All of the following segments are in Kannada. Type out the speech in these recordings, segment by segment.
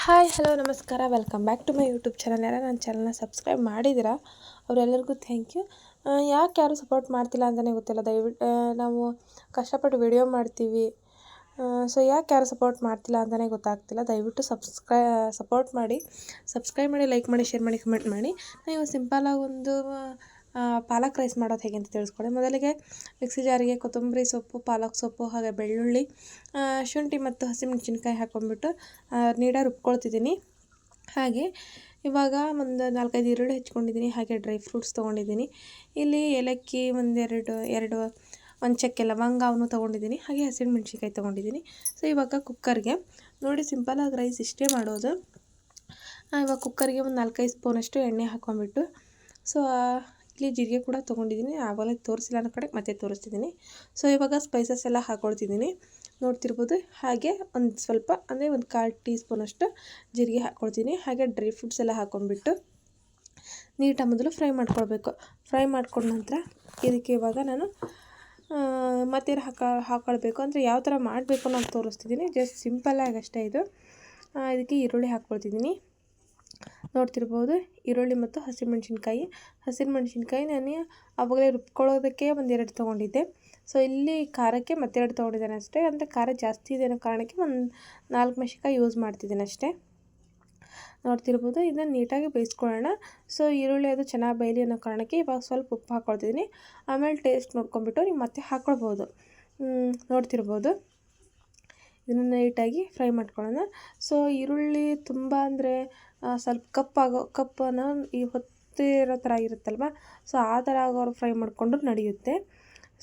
ಹಾಯ್ ಹಲೋ ನಮಸ್ಕಾರ welcome back to my YouTube channel. ಯಾರು ನನ್ನ ಚಾನಲ್ನ ಸಬ್ಸ್ಕ್ರೈಬ್ ಮಾಡಿದ್ದೀರಾ ಅವರೆಲ್ಲರಿಗೂ ಥ್ಯಾಂಕ್ ಯು. ಯಾಕೆ ಯಾರು ಸಪೋರ್ಟ್ ಮಾಡ್ತಿಲ್ಲ ಅಂತಲೇ ಗೊತ್ತಿಲ್ಲ. ದಯವಿಟ್ಟು ನಾವು ಕಷ್ಟಪಟ್ಟು ವಿಡಿಯೋ ಮಾಡ್ತೀವಿ, ಸೊ ಯಾಕೆ ಯಾರು ಸಪೋರ್ಟ್ ಮಾಡ್ತಿಲ್ಲ ಅಂತಲೇ ಗೊತ್ತಾಗ್ತಿಲ್ಲ. ದಯವಿಟ್ಟು ಸಪೋರ್ಟ್ ಮಾಡಿ, ಸಬ್ಸ್ಕ್ರೈಬ್ ಮಾಡಿ, ಲೈಕ್ ಮಾಡಿ, ಶೇರ್ ಮಾಡಿ, ಕಮೆಂಟ್ ಮಾಡಿ. ನೀವು ಸಿಂಪಲಾಗಿ ಒಂದು ಪಾಲಕ್ ರೈಸ್ ಮಾಡೋದು ಹೇಗೆ ಅಂತ ತಿಳಿಸ್ಕೊಡಿ. ಮೊದಲಿಗೆ ಮಿಕ್ಸಿ ಜಾರಿಗೆ ಕೊತ್ತಂಬರಿ ಸೊಪ್ಪು, ಪಾಲಕ್ ಸೊಪ್ಪು, ಹಾಗೆ ಬೆಳ್ಳುಳ್ಳಿ, ಶುಂಠಿ ಮತ್ತು ಹಸಿಮೆಣಸಿನ್ಕಾಯಿ ಹಾಕ್ಕೊಂಡ್ಬಿಟ್ಟು ನೀಟಾಗಿ ರುಬ್ಕೊಳ್ತಿದ್ದೀನಿ. ಹಾಗೆ ಇವಾಗ ಒಂದು 4-5 ಈರುಳ್ಳಿ ಹೆಚ್ಕೊಂಡಿದ್ದೀನಿ. ಹಾಗೆ ಡ್ರೈ ಫ್ರೂಟ್ಸ್ ತೊಗೊಂಡಿದ್ದೀನಿ. ಇಲ್ಲಿ ಏಲಕ್ಕಿ ಒಂದು ಚಕ್ಕೆ ಲವಂಗ ಅವನು ತೊಗೊಂಡಿದ್ದೀನಿ. ಹಾಗೆ ಹಸಿಮೆಣಸಿನ್ಕಾಯಿ ತೊಗೊಂಡಿದ್ದೀನಿ. ಸೊ ಇವಾಗ ಕುಕ್ಕರ್ಗೆ ನೋಡಿ, ಸಿಂಪಲಾಗಿ ರೈಸ್ ಇಷ್ಟೇ ಮಾಡೋದು. ಇವಾಗ ಕುಕ್ಕರ್ಗೆ ಒಂದು 4-5 ಸ್ಪೂನಷ್ಟು ಎಣ್ಣೆ ಹಾಕ್ಕೊಂಬಿಟ್ಟು, ಸೊ ಇಲ್ಲಿ ಜೀರಿಗೆ ಕೂಡ ತೊಗೊಂಡಿದ್ದೀನಿ. ಆವಾಗಲೇ ತೋರಿಸಿಲ್ಲ ಅನ್ನೋ ಕಡೆ ಮತ್ತೆ ತೋರಿಸ್ತಿದ್ದೀನಿ. ಸೊ ಇವಾಗ ಸ್ಪೈಸಸ್ ಎಲ್ಲ ಹಾಕ್ಕೊಳ್ತಿದ್ದೀನಿ, ನೋಡ್ತಿರ್ಬೋದು. ಹಾಗೆ ಒಂದು ಸ್ವಲ್ಪ ಅಂದರೆ ಒಂದು 1/4 ಟೀ ಸ್ಪೂನಷ್ಟು ಜೀರಿಗೆ ಹಾಕ್ಕೊಳ್ತೀನಿ. ಹಾಗೆ ಡ್ರೈ ಫ್ರೂಟ್ಸ್ ಎಲ್ಲ ಹಾಕ್ಕೊಂಡ್ಬಿಟ್ಟು ನೀಟಾಗಿ ಮೊದಲು ಫ್ರೈ ಮಾಡ್ಕೊಳ್ಬೇಕು. ಫ್ರೈ ಮಾಡ್ಕೊಂಡ ನಂತರ ಇದಕ್ಕೆ ಇವಾಗ ನಾನು ಮತ್ತೇನು ಹಾಕ್ಕೊಳ್ಬೇಕು ಅಂದರೆ ಯಾವ ಥರ ಮಾಡಬೇಕು ಅನ್ನೋದು ತೋರಿಸ್ತಿದ್ದೀನಿ. ಜಸ್ಟ್ ಸಿಂಪಲ್ಲಾಗಿ ಅಷ್ಟೇ ಇದು. ಇದಕ್ಕೆ ಈರುಳ್ಳಿ ಹಾಕ್ಕೊಳ್ತಿದ್ದೀನಿ, ನೋಡ್ತಿರ್ಬೋದು. ಈರುಳ್ಳಿ ಮತ್ತು ಹಸಿಮೆಣಸಿನ್ಕಾಯಿ ನಾನು ಆವಾಗಲೇ ರುಬ್ಕೊಳ್ಳೋದಕ್ಕೆ 1-2 ತೊಗೊಂಡಿದ್ದೆ. ಸೊ ಇಲ್ಲಿ ಖಾರಕ್ಕೆ 2 ತೊಗೊಂಡಿದ್ದೇನೆ ಅಷ್ಟೇ. ಅಂದರೆ ಖಾರ ಜಾಸ್ತಿ ಇದೆ ಅನ್ನೋ ಕಾರಣಕ್ಕೆ ಒಂದು 4 ಮೆಣಸಿನ್ಕಾಯಿ ಯೂಸ್ ಮಾಡ್ತಿದ್ದೀನಿ ಅಷ್ಟೇ. ನೋಡ್ತಿರ್ಬೋದು. ಇದನ್ನು ನೀಟಾಗಿ ಬೇಯಿಸ್ಕೊಳ್ಳೋಣ. ಸೊ ಈರುಳ್ಳಿ ಅದು ಚೆನ್ನಾಗಿ ಬೇಯಲಿ ಅನ್ನೋ ಕಾರಣಕ್ಕೆ ಇವಾಗ ಸ್ವಲ್ಪ ಉಪ್ಪು ಹಾಕ್ಕೊಳ್ತಿದ್ದೀನಿ. ಆಮೇಲೆ ಟೇಸ್ಟ್ ನೋಡ್ಕೊಂಬಿಟ್ಟು ನೀವು ಮತ್ತೆ ಹಾಕ್ಕೊಳ್ಬೋದು. ನೋಡ್ತಿರ್ಬೋದು. ಇದನ್ನು ನೀಟಾಗಿ ಫ್ರೈ ಮಾಡ್ಕೊಳ್ಳೋಣ. ಸೊ ಈರುಳ್ಳಿ ತುಂಬ ಅಂದರೆ ಸ್ವಲ್ಪ ಕಪ್ಪನ್ನು ಈ ಹೊತ್ತಿರೋ ಥರ ಇರುತ್ತಲ್ವ, ಸೊ ಆ ಥರ ಆಗೋರು ಫ್ರೈ ಮಾಡಿಕೊಂಡ್ರು ನಡೆಯುತ್ತೆ.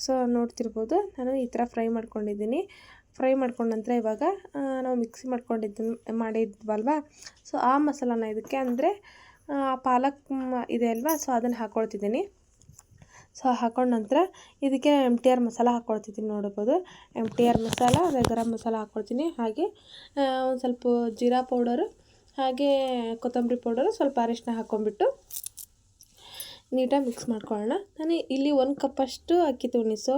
ಸೊ ನೋಡ್ತಿರ್ಬೋದು, ನಾನು ಈ ಥರ ಫ್ರೈ ಮಾಡ್ಕೊಂಡಿದ್ದೀನಿ. ಫ್ರೈ ಮಾಡ್ಕೊಂಡ ನಂತರ ಇವಾಗ ನಾವು ಮಿಕ್ಸಿ ಮಾಡಿದ್ವಲ್ವ, ಸೊ ಆ ಮಸಾಲಾನ ಇದಕ್ಕೆ ಅಂದರೆ ಪಾಲಕ್ ಇದೆ ಅಲ್ವಾ, ಸೊ ಅದನ್ನು ಹಾಕ್ಕೊಳ್ತಿದ್ದೀನಿ. ಸೊ ಹಾಕೊಂಡ ನಂತರ ಇದಕ್ಕೆ MTR ಮಸಾಲ ಹಾಕ್ಕೊಳ್ತಿದ್ದೀನಿ. ನೋಡ್ಬೋದು, MTR ಮಸಾಲ, ಅದೇ ಗರಂ ಮಸಾಲ ಹಾಕ್ಕೊಳ್ತೀನಿ. ಹಾಗೆ ಒಂದು ಸ್ವಲ್ಪ ಜೀರಾ ಪೌಡರು, ಹಾಗೆ ಕೊತ್ತಂಬರಿ ಪೌಡರು, ಸ್ವಲ್ಪ ಅರಿಶಿನ ಹಾಕ್ಕೊಂಬಿಟ್ಟು ನೀಟಾಗಿ ಮಿಕ್ಸ್ ಮಾಡ್ಕೊಳ್ಳೋಣ. ನಾನು ಇಲ್ಲಿ 1 ಕಪ್ಪಷ್ಟು ಅಕ್ಕಿ ತೊಗೊಂಡು, ಸೊ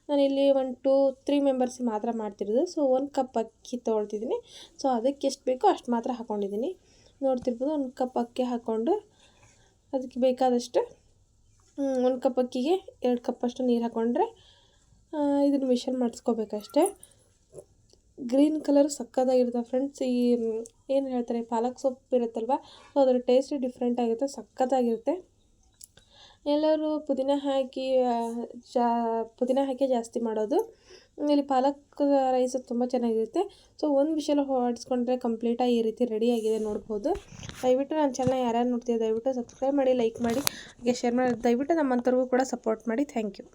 ನಾನಿಲ್ಲಿ 1-2-3 ಮೆಂಬರ್ಸಿಗೆ ಮಾತ್ರ ಮಾಡ್ತಿರೋದು. ಸೊ 1 ಕಪ್ ಅಕ್ಕಿ ತೊಗೊಳ್ತಿದ್ದೀನಿ. ಸೊ ಅದಕ್ಕೆ ಎಷ್ಟು ಬೇಕೋ ಅಷ್ಟು ಮಾತ್ರ ಹಾಕ್ಕೊಂಡಿದ್ದೀನಿ. ನೋಡ್ತಿರ್ಬೋದು, 1 ಕಪ್ ಅಕ್ಕಿ ಹಾಕ್ಕೊಂಡು ಅದಕ್ಕೆ ಬೇಕಾದಷ್ಟು 1 ಕಪ್ ಅಕ್ಕಿಗೆ 2 ಕಪ್ಪಷ್ಟು ನೀರು ಹಾಕ್ಕೊಂಡ್ರೆ ಇದನ್ನು ಮಿಶ್ರಣ ಮಾಡಿಸ್ಕೋಬೇಕಷ್ಟೆ. ಗ್ರೀನ್ ಕಲರ್ ಸಕ್ಕತ್ತಾಗಿರುತ್ತೆ ಫ್ರೆಂಡ್ಸ್. ಈ ಏನು ಹೇಳ್ತಾರೆ, ಪಾಲಕ್ ಸೊಪ್ಪು ಇರುತ್ತಲ್ವ, ಸೊ ಅದರ ಟೇಸ್ಟ್ ಡಿಫ್ರೆಂಟ್ ಆಗಿರುತ್ತೆ, ಸಕ್ಕತ್ತಾಗಿರುತ್ತೆ. ಎಲ್ಲರೂ ಪುದೀನ ಹಾಕಿ ಜಾಸ್ತಿ ಮಾಡೋದು. ಇಲ್ಲಿ ಪಾಲಕ್ ರೈಸ್ ತುಂಬ ಚೆನ್ನಾಗಿರುತ್ತೆ. ಸೊ ಒಂದು ವಿಷಲ್ ಹೊಡಿಸ್ಕೊಂಡ್ರೆ ಕಂಪ್ಲೀಟಾಗಿ ಈ ರೀತಿ ರೆಡಿಯಾಗಿದೆ, ನೋಡ್ಬೋದು. ದಯವಿಟ್ಟು ನನ್ನ ಚಾನಲ್ ಯಾರ್ಯಾರು ನೋಡ್ತೀವಿ ದಯವಿಟ್ಟು ಸಬ್ಸ್ಕ್ರೈಬ್ ಮಾಡಿ, ಲೈಕ್ ಮಾಡಿ, ಹಾಗೆ ಶೇರ್ ಮಾಡಿ. ದಯವಿಟ್ಟು ನಮ್ಮಂಥವ್ರಿಗೂ ಕೂಡ ಸಪೋರ್ಟ್ ಮಾಡಿ. Thank you.